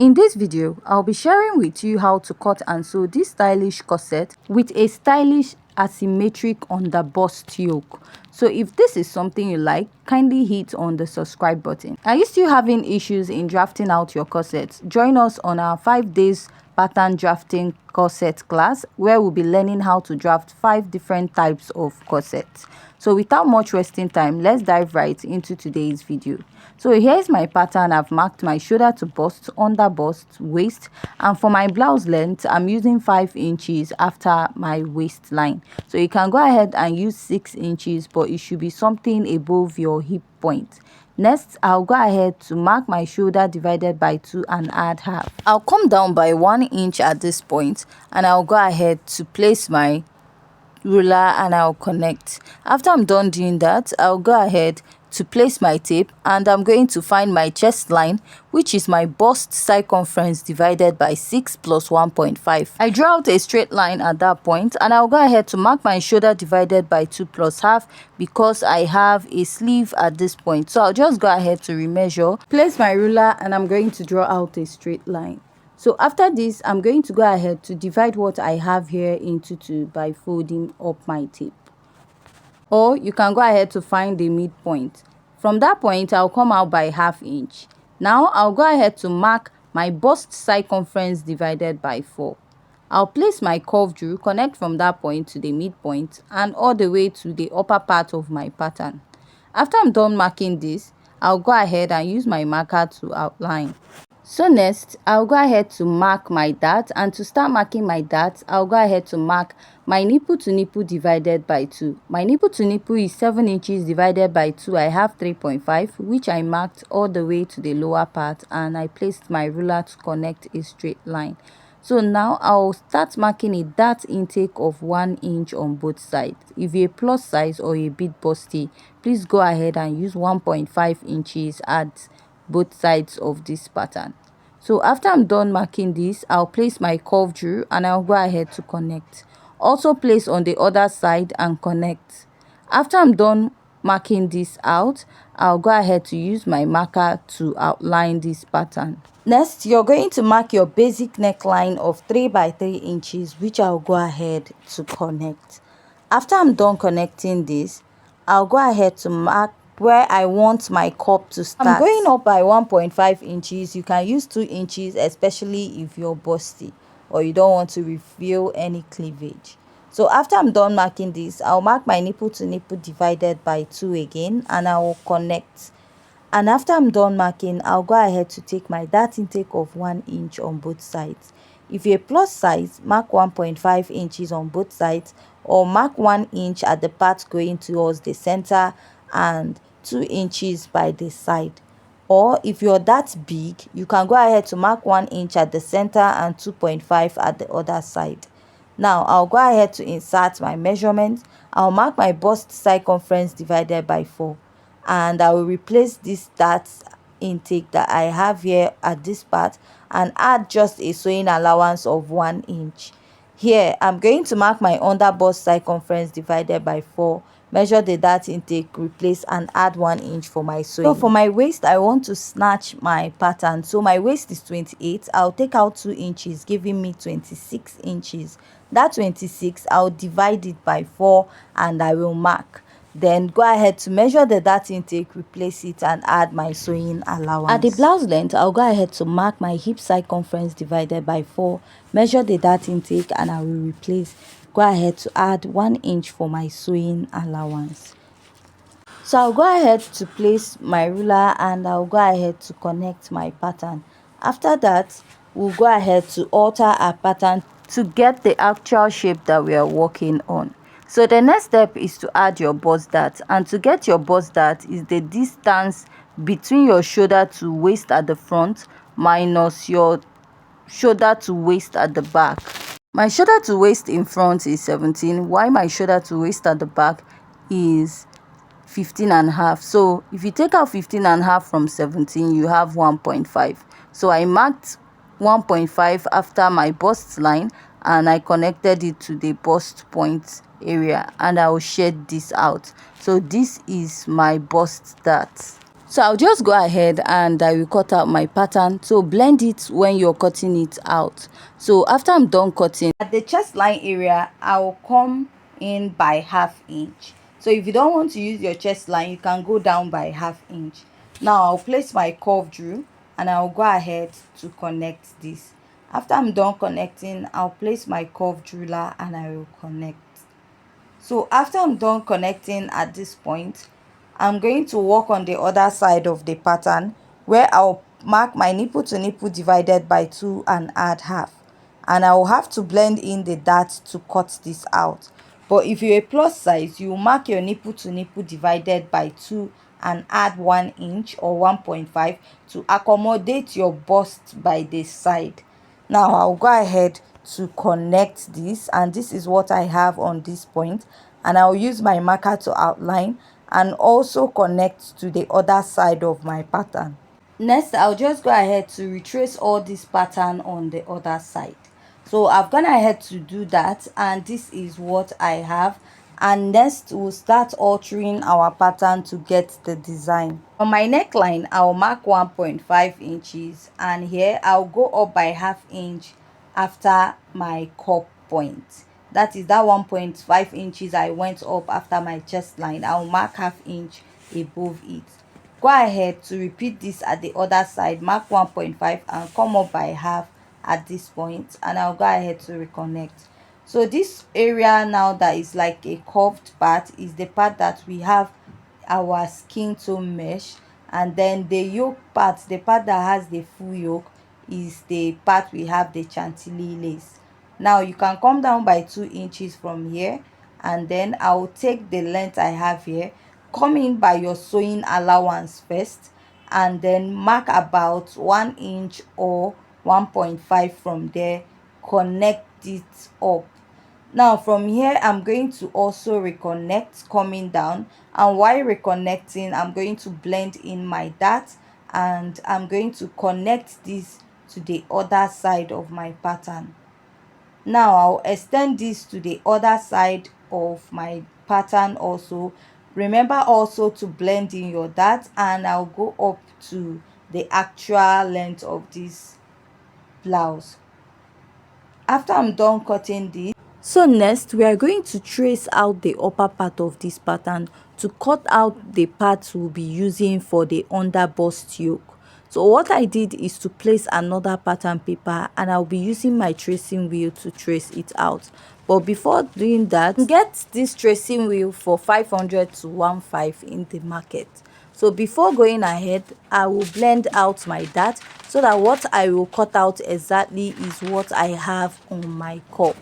In this video, I'll be sharing with you how to cut and sew this stylish corset with a stylish asymmetric underbust yoke. So if this is something you like, kindly hit on the subscribe button. Are you still having issues in drafting out your corsets? Join us on our 5 days pattern drafting corset class, where we'll be learning how to draft 5 different types of corsets. So without much wasting time, let's dive right into today's video. So here's my pattern. I've marked my shoulder to bust, under bust, waist, and for my blouse length, I'm using 5 inches after my waistline. So you can go ahead and use 6 inches, but it should be something above your hip point. Next, I'll go ahead to mark my shoulder divided by 2 and add half. I'll come down by 1 inch at this point, and I'll go ahead to place my ruler and I'll connect. After I'm done doing that, I'll go ahead to place my tape, and I'm going to find my chest line, which is my bust circumference divided by 6 plus 1.5. I draw out a straight line at that point, and I'll go ahead to mark my shoulder divided by 2 plus half because I have a sleeve at this point. So I'll just go ahead to remeasure, place my ruler, and I'm going to draw out a straight line. So after this, I'm going to go ahead to divide what I have here into 2 by folding up my tape. Or you can go ahead to find the midpoint. From that point, I'll come out by ½ inch. Now I'll go ahead to mark my bust circumference divided by 4. I'll place my curved rule, connect from that point to the midpoint and all the way to the upper part of my pattern. After I'm done marking this, I'll go ahead and use my marker to outline. So next, I'll go ahead to mark my dart, and to start marking my dart, I'll go ahead to mark my nipple to nipple divided by 2. My nipple to nipple is 7 inches divided by 2. I have 3.5, which I marked all the way to the lower part, and I placed my ruler to connect a straight line. So now I'll start marking a dart intake of 1 inch on both sides. If you're a plus size or a bit busty, please go ahead and use 1.5 inches at both sides of this pattern. So after I'm done marking this, I'll place my curved rule and I'll go ahead to connect. Also place on the other side and connect. After I'm done marking this out, I'll go ahead to use my marker to outline this pattern. Next, you're going to mark your basic neckline of 3 by 3 inches, which I'll go ahead to connect. After I'm done connecting this, I'll go ahead to mark where I want my cup to start. I'm going up by 1.5 inches. You can use 2 inches, especially if you're busty or you don't want to reveal any cleavage. So after I'm done marking this, I'll mark my nipple to nipple divided by 2 again, and I will connect. And after I'm done marking, I'll go ahead to take my dart intake of 1 inch on both sides. If you're a plus size, mark 1.5 inches on both sides, or mark 1 inch at the part going towards the center and 2 inches by the side. Or if you're that big, you can go ahead to mark 1 inch at the center and 2.5 at the other side. Now I'll go ahead to insert my measurement. I'll mark my bust circumference divided by 4, and I will replace this dart intake that I have here at this part and add just a sewing allowance of 1 inch. Here I'm going to mark my under bust circumference divided by 4, measure the dart intake, replace and add 1 inch for my sewing. So for my waist, I want to snatch my pattern. So my waist is 28. I'll take out 2 inches, giving me 26 inches. That 26, I'll divide it by 4 and I will mark. Then go ahead to measure the dart intake, replace it and add my sewing allowance. At the blouse length, I'll go ahead to mark my hip circumference divided by 4, measure the dart intake and I will replace. Go ahead to add 1 inch for my sewing allowance. So I'll go ahead to place my ruler and I'll go ahead to connect my pattern. After that, we'll go ahead to alter our pattern to get the actual shape that we are working on. So the next step is to add your bust dart, and to get your bust dart is the distance between your shoulder to waist at the front minus your shoulder to waist at the back. My shoulder to waist in front is 17, while my shoulder to waist at the back is 15.5. So if you take out 15.5 from 17, you have 1.5. So I marked 1.5 after my bust line and I connected it to the bust point area, and I will shade this out. So this is my bust dart. So I'll just go ahead and I will cut out my pattern. So blend it when you're cutting it out. So after I'm done cutting, at the chest line area, I'll come in by 1/2 inch. So if you don't want to use your chest line, you can go down by 1/2 inch. Now I'll place my curve drill and I'll go ahead to connect this. After I'm done connecting, I'll place my curve driller and I will connect. So after I'm done connecting at this point, I'm going to work on the other side of the pattern where I'll mark my nipple to nipple divided by 2 and add 1/2. And I will have to blend in the dart to cut this out. But if you're a plus size, you mark your nipple to nipple divided by 2 and add 1 inch or 1.5 to accommodate your bust by the side. Now I'll go ahead to connect this, and this is what I have on this point, and I'll use my marker to outline and also connect to the other side of my pattern. Next, I'll just go ahead to retrace all this pattern on the other side. So I've gone ahead to do that, and this is what I have. And next we'll start altering our pattern to get the design. On my neckline, I'll mark 1.5 inches, and here I'll go up by 1/2 inch after my cup point. That is that 1.5 inches I went up after my chest line. I'll mark 1/2 inch above it. Go ahead to repeat this at the other side, mark 1.5 and come up by 1/2 at this point, and I'll go ahead to reconnect. So this area now that is like a curved part is the part that we have our skin tone mesh, and then the yoke part, the part that has the full yoke, is the part we have the chantilly lace. Now you can come down by 2 inches from here, and then I'll take the length I have here, come in by your sewing allowance first, and then mark about 1 inch or 1.5 from there, connect it up. Now from here I'm going to also reconnect coming down, and while reconnecting I'm going to blend in my dart, and I'm going to connect this to the other side of my pattern. Now I'll extend this to the other side of my pattern also. Remember also to blend in your dart, and I'll go up to the actual length of this blouse. After I'm done cutting this, so next we are going to trace out the upper part of this pattern to cut out the parts we'll be using for the underbust yoke. So what I did is to place another pattern paper, and I'll be using my tracing wheel to trace it out. But before doing that, get this tracing wheel for 500 to 15 in the market. So before going ahead, I will blend out my dart so that what I will cut out exactly is what I have on my cup.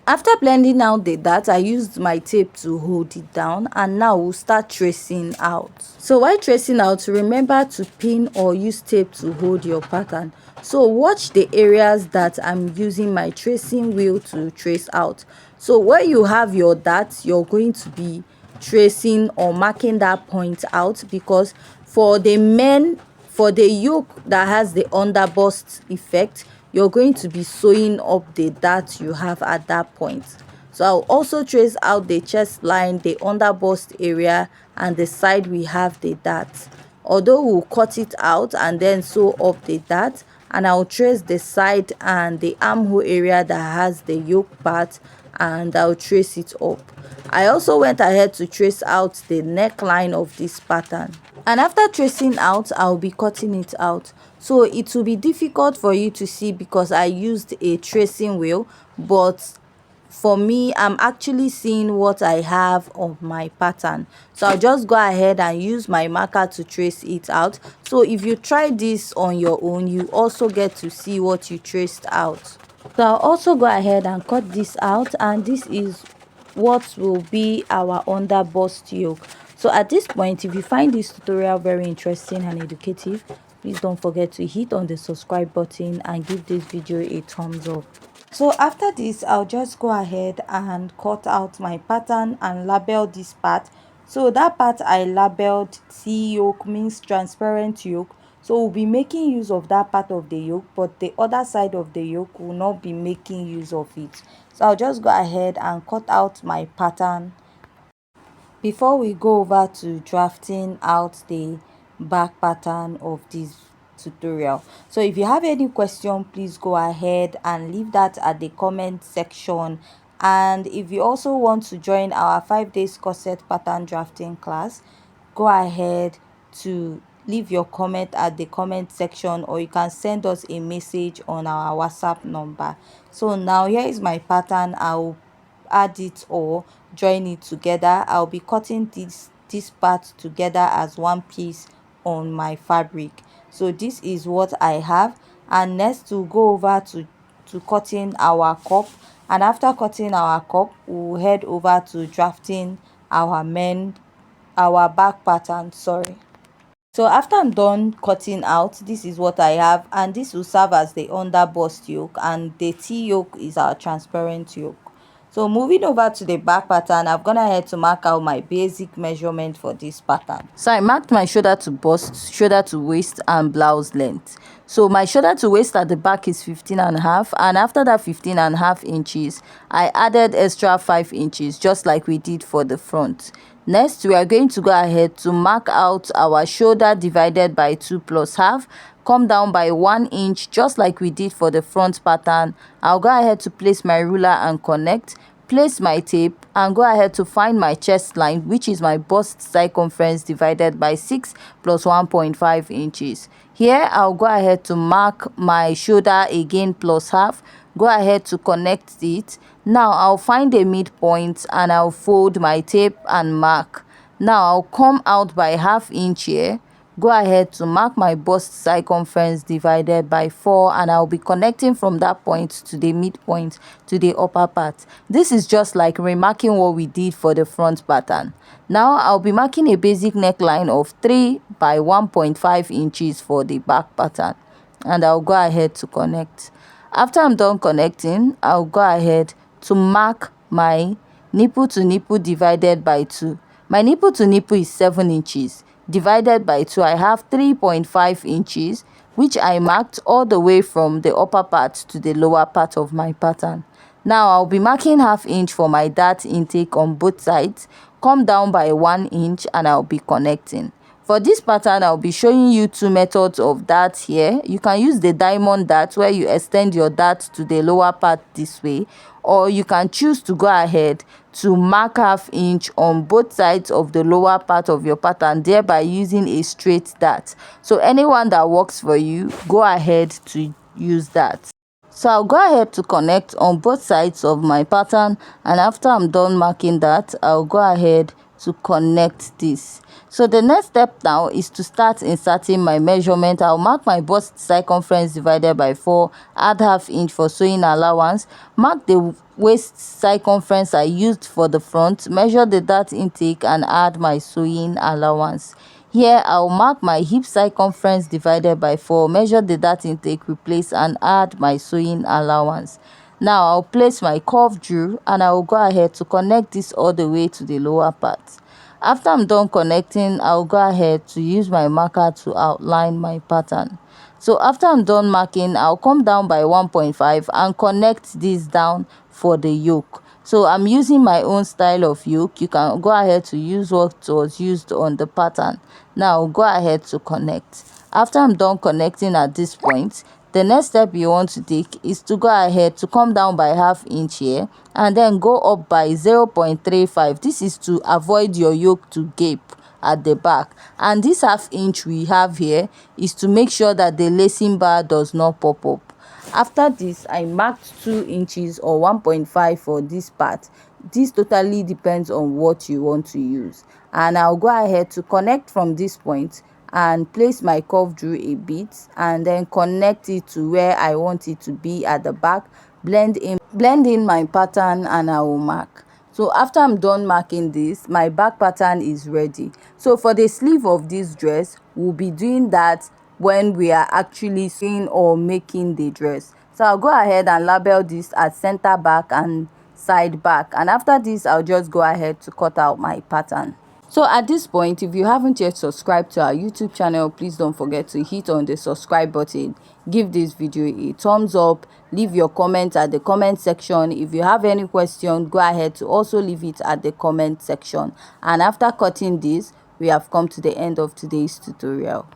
After blending out the dart, I used my tape to hold it down, and now we'll start tracing out. So while tracing out, remember to pin or use tape to hold your pattern. So watch the areas that I'm using my tracing wheel to trace out. So where you have your dart, you're going to be tracing or marking that point out, because for the men, for the yoke that has the underbust effect, you're going to be sewing up the dart you have at that point. So I'll also trace out the chest line, the underbust area, and the side we have the dart. Although we'll cut it out and then sew up the dart, and I'll trace the side and the armhole area that has the yoke part, and I'll trace it up. I also went ahead to trace out the neckline of this pattern, and after tracing out, I'll be cutting it out. So it will be difficult for you to see because I used a tracing wheel, but for me, I'm actually seeing what I have on my pattern. So I'll just go ahead and use my marker to trace it out. So if you try this on your own, you also get to see what you traced out. So I'll also go ahead and cut this out, and this is what will be our underbust yoke. So at this point, if you find this tutorial very interesting and educative, please don't forget to hit on the subscribe button and give this video a thumbs up. So after this, I'll just go ahead and cut out my pattern and label this part. So that part I labeled T yoke, means transparent yoke. So we'll be making use of that part of the yoke, but the other side of the yoke will not be making use of it. So I'll just go ahead and cut out my pattern before we go over to drafting out the back pattern of this tutorial. So if you have any question, please go ahead and leave that at the comment section. And if you also want to join our 5 days corset pattern drafting class, go ahead to leave your comment at the comment section, or you can send us a message on our WhatsApp number. So now here is my pattern. I'll add it or join it together. I'll be cutting this part together as one piece on my fabric. So this is what I have, and next to go over to cutting our cup, and after cutting our cup we'll head over to drafting our back pattern. Sorry. So after I'm done cutting out, this is what I have, and this will serve as the underbust yoke, and the T yoke is our transparent yoke. So moving over to the back pattern, I've gone ahead to mark out my basic measurement for this pattern. So I marked my shoulder to bust, shoulder to waist, and blouse length. So my shoulder to waist at the back is 15.5, and after that 15.5 inches, I added extra 5 inches, just like we did for the front. Next, we are going to go ahead to mark out our shoulder divided by 2 plus half, come down by 1 inch, just like we did for the front pattern. I'll go ahead to place my ruler and connect, place my tape, and go ahead to find my chest line, which is my bust circumference divided by 6 plus 1.5 inches. Here, I'll go ahead to mark my shoulder again plus half, go ahead to connect it. Now I'll find a midpoint and I'll fold my tape and mark. Now I'll come out by ½ inch here, go ahead to mark my bust circumference divided by 4, and I'll be connecting from that point to the midpoint to the upper part. This is just like remarking what we did for the front pattern. Now I'll be marking a basic neckline of 3 by 1.5 inches for the back pattern, and I'll go ahead to connect. After I'm done connecting, I'll go ahead to mark my nipple to nipple divided by 2. My nipple to nipple is 7 inches. Divided by 2, I have 3.5 inches, which I marked all the way from the upper part to the lower part of my pattern. Now I'll be marking ½ inch for my dart intake on both sides, come down by 1 inch, and I'll be connecting. For this pattern, I'll be showing you 2 methods of dart here. You can use the diamond dart, where you extend your dart to the lower part this way, or you can choose to go ahead to mark ½ inch on both sides of the lower part of your pattern, thereby using a straight dart. So anyone that works for you, go ahead to use that. So I'll go ahead to connect on both sides of my pattern, and after I'm done marking that, I'll go ahead to connect this. So the next step now is to start inserting my measurement. I'll mark my bust circumference divided by 4, add ½ inch for sewing allowance, mark the waist circumference I used for the front, measure the dart intake, and add my sewing allowance. Here I'll mark my hip circumference divided by 4, measure the dart intake, replace, and add my sewing allowance. Now I'll place my curve drill, and I will go ahead to connect this all the way to the lower part. After I'm done connecting, I'll go ahead to use my marker to outline my pattern. So after I'm done marking, I'll come down by 1.5 and connect this down for the yoke. So I'm using my own style of yoke. You can go ahead to use what was used on the pattern. Now go ahead to connect. After I'm done connecting at this point, the next step you want to take is to go ahead to come down by ½ inch here, and then go up by 0.35. This is to avoid your yoke to gape at the back, and this ½ inch we have here is to make sure that the lacing bar does not pop up. After this, I marked 2 inches or 1.5 for this part. This totally depends on what you want to use, and I'll go ahead to connect from this point and place my curve drill a bit, and then connect it to where I want it to be at the back, blend in my pattern, and I will mark. So after I'm done marking this, my back pattern is ready. So for the sleeve of this dress, we'll be doing that when we are actually sewing or making the dress. So I'll go ahead and label this as center back and side back, and after this I'll just go ahead to cut out my pattern. So at this point, if you haven't yet subscribed to our YouTube channel, please don't forget to hit on the subscribe button. Give this video a thumbs up. Leave your comment at the comment section. If you have any question, go ahead to also leave it at the comment section. And after cutting this, we have come to the end of today's tutorial.